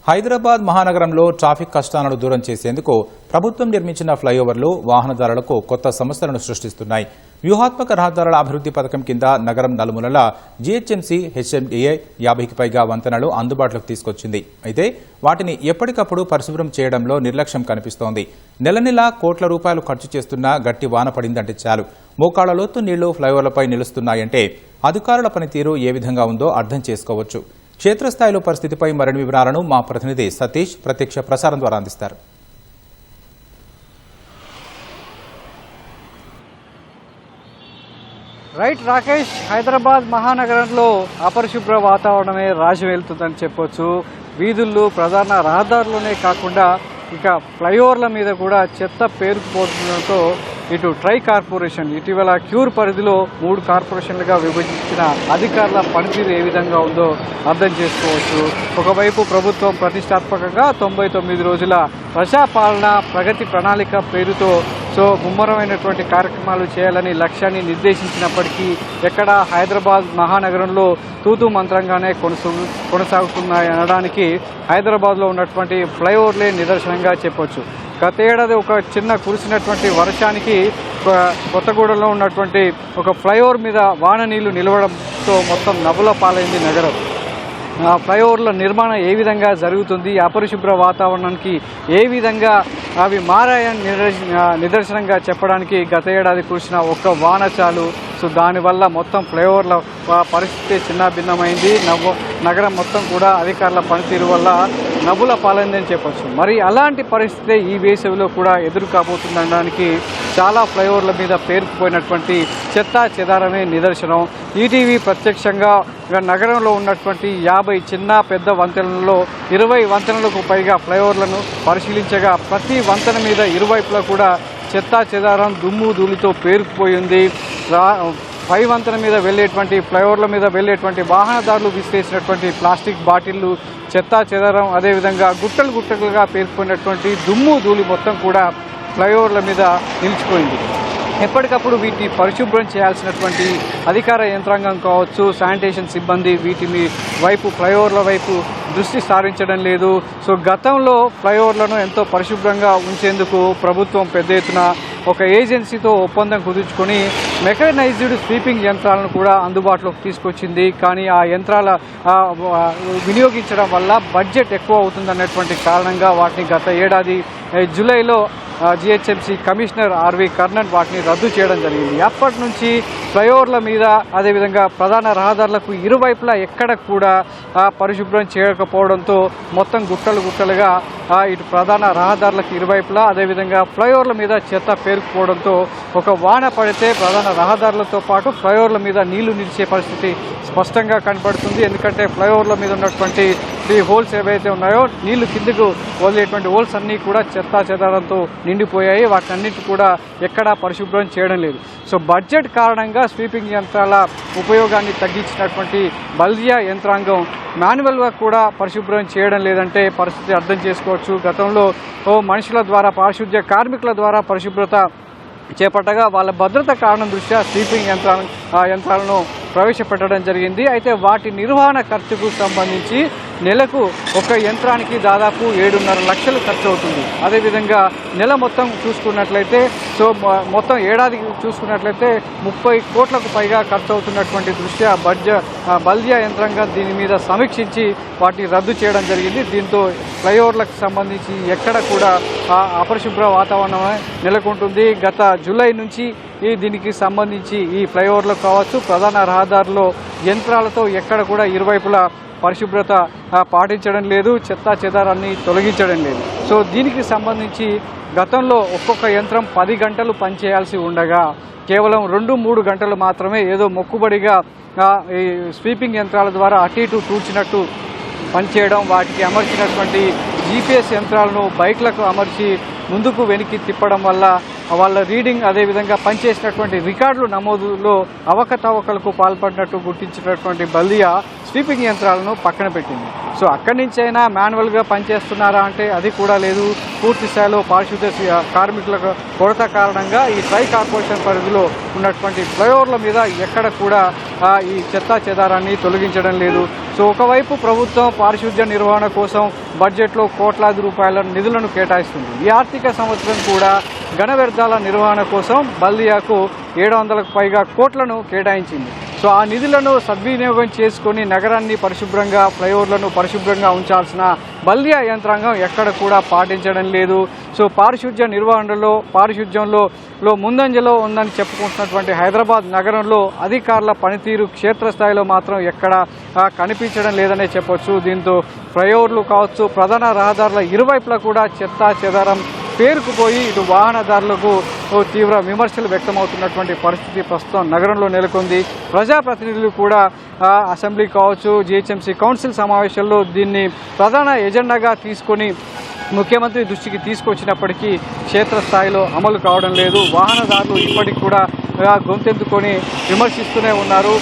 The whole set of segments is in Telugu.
హైదరాబాద్ మహానగరంలో ట్రాఫిక్ కష్టాలను దూరం చేసేందుకు ప్రభుత్వం నిర్మించిన ఫ్లైఓవర్లు వాహనదారులకు కొత్త సమస్యలను సృష్టిస్తున్నాయి. వ్యూహాత్మక రహదారుల అభివృద్ధి పథకం కింద నగరం నలుమూలలా జీహెచ్ఎంసీ హెచ్ఎండిఏ 50కి పైగా వంతెనలు అందుబాటులోకి తీసుకొచ్చింది. అయితే వాటిని ఎప్పటికప్పుడు పరిశుభ్రం చేయడంలో నిర్లక్ష్యం కనిపిస్తోంది. నెల నెలా కోట్ల రూపాయలు ఖర్చు చేస్తున్నా గట్టి వాన పడిందంటే చాలు మోకాళ్ల లోతు నీళ్లు ఫ్లైఓవర్లపై నిలుస్తున్నాయంటే అధికారుల పనితీరు ఏ విధంగా ఉందో అర్థం చేసుకోవచ్చు. క్షేత్రస్థాయిలో పరిస్థితిపై మరిన్ని వివరాలను మా ప్రతినిధి సతీష్ ప్రత్యక్ష ప్రసారం ద్వారా అందిస్తారు. రైట్ రాకేష్, హైదరాబాద్ మహానగరంలో అపరిశుభ్ర వాతావరణమే రాజు వెళ్తుందని చెప్పొచ్చు. వీధుల్లో ప్రధాన రహదారులనే కాకుండా ఇక ఫ్లైఓవర్ల మీద కూడా చెత్త పేరుకుపోతుండటంతో ఇటు ట్రై కార్పొరేషన్ ఇటీవల క్యూర్ పరిధిలో 3 కార్పొరేషన్లుగా విభజించిన అధికారుల పనితీరు ఏ విధంగా ఉందో అర్థం చేసుకోవచ్చు. ఒకవైపు ప్రభుత్వం ప్రతిష్టాత్మకంగా 99 రోజుల ప్రజాపాలన ప్రగతి ప్రణాళిక పేరుతో ముమ్మరమైనటువంటి కార్యక్రమాలు చేయాలని లక్ష్యాన్ని నిర్దేశించినప్పటికీ ఎక్కడ హైదరాబాద్ మహానగరంలో తూతూ మంత్రంగానే కొనసాగుతున్నాయి అనడానికి హైదరాబాద్లో ఉన్నటువంటి ఫ్లైఓవర్లే నిదర్శనంగా చెప్పొచ్చు. గత ఏడాది ఒక చిన్న కురిసినటువంటి వర్షానికి కొత్తగూడలో ఉన్నటువంటి ఒక ఫ్లైఓవర్ మీద వాన నీళ్లు నిలవడంతో మొత్తం నవ్వుల పాలైంది నగరం. ఫ్లైఓవర్ల నిర్మాణం ఏ విధంగా జరుగుతుంది, అపరిశుభ్ర వాతావరణానికి ఏ విధంగా అవి మారాయని నిదర్శనంగా చెప్పడానికి గత ఏడాది కురిసిన ఒక్క వాన చాలు. దానివల్ల మొత్తం ఫ్లైఓవర్ల పరిస్థితి చిన్నాభిన్నమైంది. నగరం మొత్తం కూడా అధికారుల పనితీరు వల్ల నవ్వుల పాలైందని చెప్పొచ్చు. మరి అలాంటి పరిస్థితి ఈ వేసవిలో కూడా ఎదురు కాబోతుందనడానికి చాలా ఫ్లైఓవర్ల మీద పేరుకుపోయినటువంటి చెత్తా చెదారమే నిదర్శనం. ఈటీవీ ప్రత్యక్షంగా నగరంలో ఉన్నటువంటి 50 చిన్న పెద్ద వంతెనలలో 20 వంతెనలకు పైగా ఫ్లైఓవర్లను పరిశీలించగా ప్రతి వంతెన మీద ఇరువైపులా కూడా చెత్తా చెదారం దుమ్ము ధూళితో పేరుకుపోయింది. పై వంతెన మీద వెళ్ళేటువంటి ఫ్లైఓవర్ల మీద వెళ్ళేటువంటి వాహనదారులు విసిరేసినటువంటి ప్లాస్టిక్ బాటిళ్లు, చెత్తా చెదారం, అదేవిధంగా గుట్టలుగా పేరుకుపోయినటువంటి దుమ్ము ధూళి మొత్తం కూడా ఫ్లైఓవర్ల మీద నిలిచిపోయింది. ఎప్పటికప్పుడు వీటిని పరిశుభ్రం చేయాల్సినటువంటి అధికార యంత్రాంగం కావచ్చు, శానిటేషన్ సిబ్బంది వీటిని వైపు ఫ్లైఓవర్ల వైపు దృష్టి సారించడం లేదు. గతంలో ఫ్లైఓవర్లను ఎంతో పరిశుభ్రంగా ఉంచేందుకు ప్రభుత్వం పెద్ద ఎత్తున ఒక ఏజెన్సీతో ఒప్పందం కుదుర్చుకొని మెకనైజ్డ్ స్వీపింగ్ యంత్రాలను కూడా అందుబాటులోకి తీసుకొచ్చింది. కానీ ఆ యంత్రాల వినియోగించడం వల్ల బడ్జెట్ ఎక్కువ అవుతుందన్నటువంటి కారణంగా వాటిని గత ఏడాది జూలైలో జీహెచ్ఎంసీ కమిషనర్ ఆర్వి కర్ణన్ వాటిని రద్దు చేయడం జరిగింది. అప్పటి నుంచి ఫ్లైఓవర్ల మీద అదేవిధంగా ప్రధాన రహదారులకు ఇరువైపులా ఎక్కడ కూడా పరిశుభ్రం చేయకపోవడంతో మొత్తం గుట్టలుగా ఇటు ప్రధాన రహదారులకు ఇరువైపులా అదేవిధంగా ఫ్లైఓవర్ల మీద చెత్త పేరుకుపోవడంతో ఒక వాన పడితే ప్రధాన రహదారులతో పాటు ఫ్లైఓవర్ల మీద నీళ్లు నిలిచే పరిస్థితి స్పష్టంగా కనపడుతుంది. ఎందుకంటే ఫ్లైఓవర్ల మీద ఉన్నటువంటి ఈ హోల్స్ ఏవైతే ఉన్నాయో నీళ్లు కిందకు వదిలేటువంటి హోల్స్ అన్నీ కూడా చెత్తా చెదారంతో నిండిపోయాయి. వాటన్నిటి కూడా ఎక్కడా పరిశుభ్రం చేయడం లేదు. బడ్జెట్ కారణంగా స్వీపింగ్ యంత్రాల ఉపయోగాన్ని తగ్గించినటువంటి బల్దియా యంత్రాంగం మాన్యువల్గా కూడా పరిశుభ్రం చేయడం లేదంటే పరిస్థితి అర్థం చేసుకోవచ్చు. గతంలో మనుషుల ద్వారా పారిశుద్ధ్య కార్మికుల ద్వారా పరిశుభ్రత చేపట్టగా వాళ్ళ భద్రత కారణం దృష్ట్యా స్వీపింగ్ యంత్రాలను ప్రవేశపెట్టడం జరిగింది. అయితే వాటి నిర్వహణ ఖర్చుకు సంబంధించి నెలకు ఒక యంత్రానికి దాదాపు 7.5 లక్షలు ఖర్చు అవుతుంది. అదేవిధంగా నెల మొత్తం చూసుకున్నట్లయితే మొత్తం ఏడాది చూసుకున్నట్లయితే 30 కోట్లకు పైగా ఖర్చు అవుతున్నటువంటి దృష్ట్యా బల్దియా యంత్రాంగం దీని మీద సమీక్షించి వాటిని రద్దు చేయడం జరిగింది. దీంతో ఫ్లైఓవర్లకు సంబంధించి ఎక్కడ కూడా అపరిశుభ్ర వాతావరణం నెలకొంటుంది. గత జూలై నుంచి దీనికి సంబంధించి ఈ ఫ్లైఓవర్లు కావచ్చు ప్రధాన రహదారుల్లో యంత్రాలతో ఎక్కడ కూడా ఇరువైపులా పరిశుభ్రత పాటించడం లేదు, చెత్తా చెదారాన్ని తొలగించడం లేదు. దీనికి సంబంధించి గతంలో ఒక్కొక్క యంత్రం 10 గంటలు పనిచేయాల్సి ఉండగా కేవలం 2-3 గంటలు మాత్రమే ఏదో మొక్కుబడిగా ఈ స్వీపింగ్ యంత్రాల ద్వారా అటు ఇటు తూర్చినట్టు పనిచేయడం, వాటికి అమర్చినటువంటి జీపీఎస్ యంత్రాలను బైక్లకు అమర్చి ముందుకు వెనక్కి తిప్పడం వల్ల వాళ్ళ రీడింగ్ అదేవిధంగా పనిచేసినటువంటి రికార్డులు నమోదులో అవకతవకలకు పాల్పడినట్టు గుర్తించినటువంటి బల్దియా స్వీపింగ్ యంత్రాలను పక్కన పెట్టింది. సో అక్కడి నుంచి అయినా మాన్యువల్గా పనిచేస్తున్నారా అంటే అది కూడా లేదు. పూర్తి స్థాయిలో పారిశుద్ధ్య కార్మికులకు కొరత కారణంగా ఈ ట్రై కార్పొరేషన్ పరిధిలో ఉన్నటువంటి ఫ్లైఓవర్ల మీద ఎక్కడ కూడా ఈ చెత్తా చెదారాన్ని తొలగించడం లేదు. సో ఒకవైపు ప్రభుత్వం పారిశుద్ధ్య నిర్వహణ కోసం బడ్జెట్లో కోట్లాది రూపాయల నిధులను కేటాయిస్తుంది. ఈ ఆర్థిక సంవత్సరం కూడా ఘన వ్యర్థాల నిర్వహణ కోసం బల్దియాకు 700కు పైగా కోట్లను కేటాయించింది. సో ఆ నిధులను సద్వినియోగం చేసుకొని నగరాన్ని పరిశుభ్రంగా, ఫ్లైఓవర్లను పరిశుభ్రంగా ఉంచాల్సిన బల్దియా యంత్రాంగం ఎక్కడ కూడా పాటించడం లేదు. సో పారిశుద్ధ్యంలో ముందంజలో ఉందని చెప్పుకుంటున్నటువంటి హైదరాబాద్ నగరంలో అధికారుల పనితీరు క్షేత్రస్థాయిలో మాత్రం ఎక్కడ కనిపించడం లేదనే చెప్పొచ్చు. దీంతో ఫ్లైఓవర్లు కావచ్చు, ప్రధాన రహదారుల ఇరువైపులా కూడా చెత్తా చెదారం పేరుకుపోయి ఇటు వాహనదారులకు తీవ్ర విమర్శలు వ్యక్తమవుతున్నటువంటి పరిస్థితి ప్రస్తుతం నగరంలో నెలకొంది. ప్రజాప్రతినిధులు కూడా అసెంబ్లీ కావచ్చు, జీహెచ్ఎంసీ కౌన్సిల్ సమావేశాల్లో దీన్ని ప్రధాన ఎజెండాగా తీసుకొని ముఖ్యమంత్రి దృష్టికి తీసుకొచ్చినప్పటికీ క్షేత్రస్థాయిలో అమలు కావడం లేదు. వాహనదారులు ఇప్పటికి కూడా గొంతెత్తుకొని విమర్శిస్తూనే ఉన్నారు.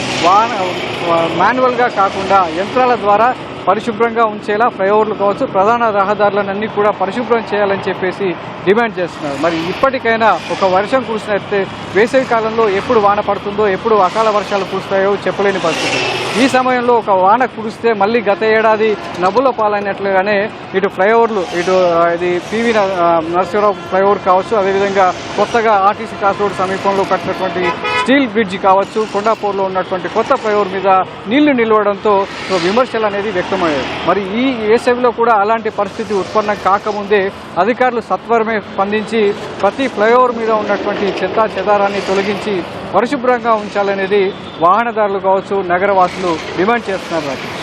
మాన్యువల్గా కాకుండా యంత్రాల ద్వారా పరిశుభ్రంగా ఉంచేలా ఫ్లైఓవర్లు కావచ్చు, ప్రధాన రహదారులన్నీ కూడా పరిశుభ్రం చేయాలని చెప్పేసి డిమాండ్ చేస్తున్నారు. మరి ఇప్పటికైనా ఒక వర్షం కురిసినట్టే వేసవి కాలంలో ఎప్పుడు వాన పడుతుందో, ఎప్పుడు అకాల వర్షాలు కురుస్తాయో చెప్పలేని పరిస్థితి. ఈ సమయంలో ఒక వాన కురిస్తే మళ్ళీ గత ఏడాది నవ్వుల పాలైనట్లుగానే ఇటు ఫ్లైఓవర్లు, ఇటు ఇది పివి నరసింహరావు ఫ్లైఓవర్ కావచ్చు, అదేవిధంగా కొత్తగా ఆర్టీసీ క్రాస్ రోడ్ సమీపంలో కట్టినటువంటి స్టీల్ బ్రిడ్జి కావచ్చు, కొండాపూర్లో ఉన్నటువంటి కొత్త ఫ్లైఓవర్ మీద నీళ్లు నిలవడంతో విమర్శలు అనేది వ్యక్తమయ్యాయి. మరి ఈ వేసవిలో కూడా అలాంటి పరిస్థితి ఉత్పన్నం కాకముందే అధికారులు సత్వరమే స్పందించి ప్రతి ఫ్లైఓవర్ మీద ఉన్నటువంటి చెత్తా చెదారాన్ని తొలగించి పరిశుభ్రంగా ఉంచాలనేది వాహనదారులు కావచ్చు, నగరవాసులు డిమాండ్ చేస్తున్నారు.